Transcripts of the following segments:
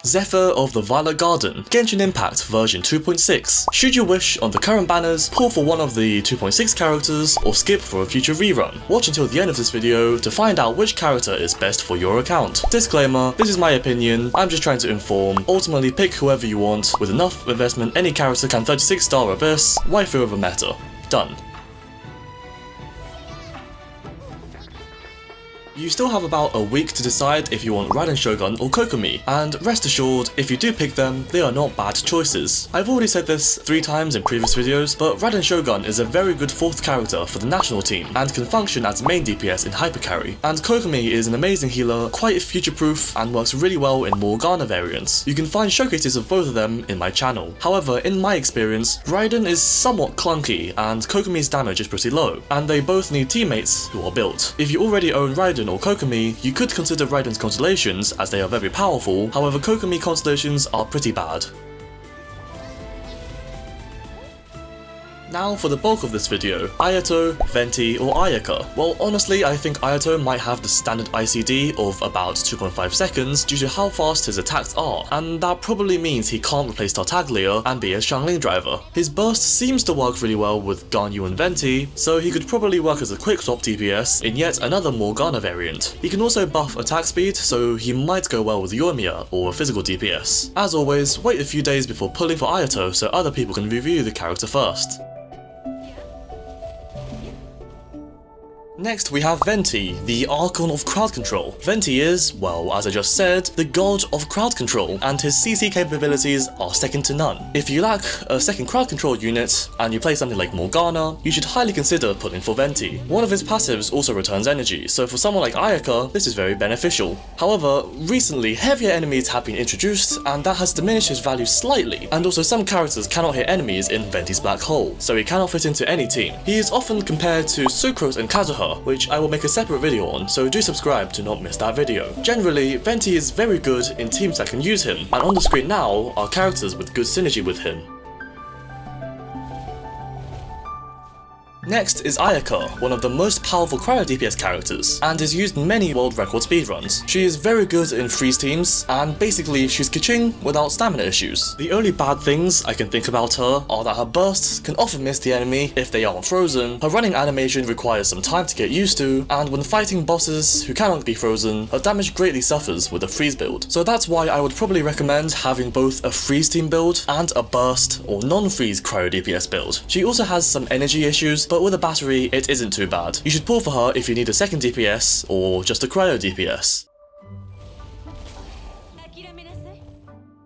Zephyr of the Violet Garden, Genshin Impact version 2.6. Should you wish on the current banners, pull for one of the 2.6 characters or skip for a future rerun. Watch until the end of this video to find out which character is best for your account. Disclaimer, this is my opinion, I'm just trying to inform. Ultimately pick whoever you want. With enough investment, any character can 36-star Abyss, waifu of a meta. Done. You still have about a week to decide if you want Raiden Shogun or Kokomi, and rest assured, if you do pick them, they are not bad choices. I've already said this 3 times in previous videos, but Raiden Shogun is a very good 4th character for the national team, and can function as main DPS in hypercarry. And Kokomi is an amazing healer, quite future-proof, and works really well in Morgana variants. You can find showcases of both of them in my channel. However, in my experience, Raiden is somewhat clunky, and Kokomi's damage is pretty low, and they both need teammates who are built. If you already own Raiden or Kokomi, you could consider Raiden's constellations as they are very powerful, however Kokomi constellations are pretty bad. Now for the bulk of this video, Ayato, Venti or Ayaka. Well, honestly I think Ayato might have the standard ICD of about 2.5 seconds due to how fast his attacks are, and that probably means he can't replace Tartaglia and be a Xiangling driver. His burst seems to work really well with Ganyu and Venti, so he could probably work as a quick swap DPS in yet another Morgana variant. He can also buff attack speed, so he might go well with Yoimiya or a physical DPS. As always, wait a few days before pulling for Ayato so other people can review the character first. Next we have Venti, the Archon of crowd control. Venti is, well, as I just said, the god of crowd control, and his CC capabilities are second to none. If you lack a second crowd control unit, and you play something like Morgana, you should highly consider pulling for Venti. One of his passives also returns energy, so for someone like Ayaka, this is very beneficial. However, recently heavier enemies have been introduced, and that has diminished his value slightly, and also some characters cannot hit enemies in Venti's black hole, so he cannot fit into any team. He is often compared to Sucrose and Kazuha, which I will make a separate video on, so do subscribe to not miss that video. Generally, Venti is very good in teams that can use him, and on the screen now are characters with good synergy with him. Next is Ayaka, one of the most powerful cryo DPS characters, and is used in many world record speedruns. She is very good in freeze teams, and basically she's Kiching without stamina issues. The only bad things I can think about her are that her bursts can often miss the enemy if they aren't frozen, her running animation requires some time to get used to, and when fighting bosses who cannot be frozen, her damage greatly suffers with a freeze build. So that's why I would probably recommend having both a freeze team build and a burst or non-freeze cryo DPS build. She also has some energy issues, but with a battery, it isn't too bad. You should pull for her if you need a second DPS or just a cryo DPS.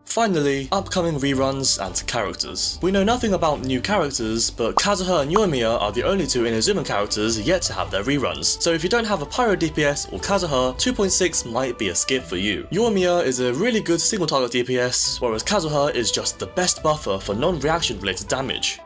Finally, upcoming reruns and characters. We know nothing about new characters, but Kazuha and Yoimiya are the only 2 Inazuma characters yet to have their reruns. So if you don't have a pyro DPS or Kazuha, 2.6 might be a skip for you. Yoimiya is a really good single target DPS, whereas Kazuha is just the best buffer for non-reaction related damage.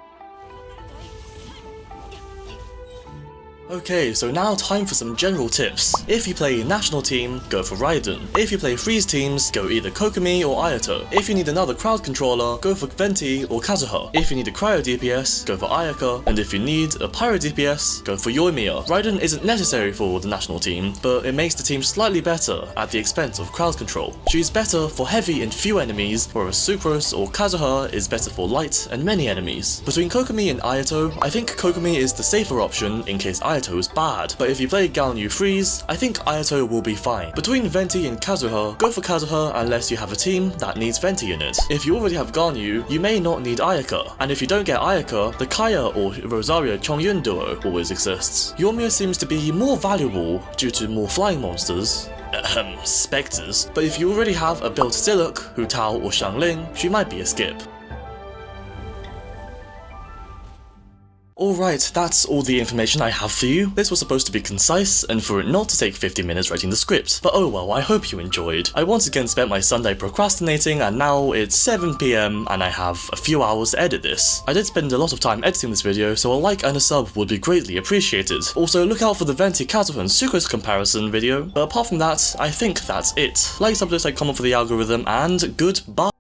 Okay, so now time for some general tips. If you play national team, go for Raiden. If you play freeze teams, go either Kokomi or Ayato. If you need another crowd controller, go for Venti or Kazuha. If you need a cryo DPS, go for Ayaka. And if you need a pyro DPS, go for Yoimiya. Raiden isn't necessary for the national team, but it makes the team slightly better at the expense of crowd control. She's better for heavy and few enemies, whereas Sucrose or Kazuha is better for light and many enemies. Between Kokomi and Ayato, I think Kokomi is the safer option in case Ayato is bad, but if you play Ganyu Freeze, I think Ayato will be fine. Between Venti and Kazuha, go for Kazuha unless you have a team that needs Venti in it. If you already have Ganyu, you may not need Ayaka, and if you don't get Ayaka, the Kaya or Rosario Chongyun duo always exists. Yoimiya seems to be more valuable due to more flying monsters, specters, but if you already have a built Diluc, Hu Tao or Xiangling, she might be a skip. Alright, that's all the information I have for you. This was supposed to be concise, and for it not to take 50 minutes writing the script, but oh well, I hope you enjoyed. I once again spent my Sunday procrastinating, and now it's 7 PM and I have a few hours to edit this. I did spend a lot of time editing this video, so a like and a sub would be greatly appreciated. Also, look out for the Venti, Kazuha and Sucrose comparison video, but apart from that, I think that's it. Like, subject, comment for the algorithm, and goodbye!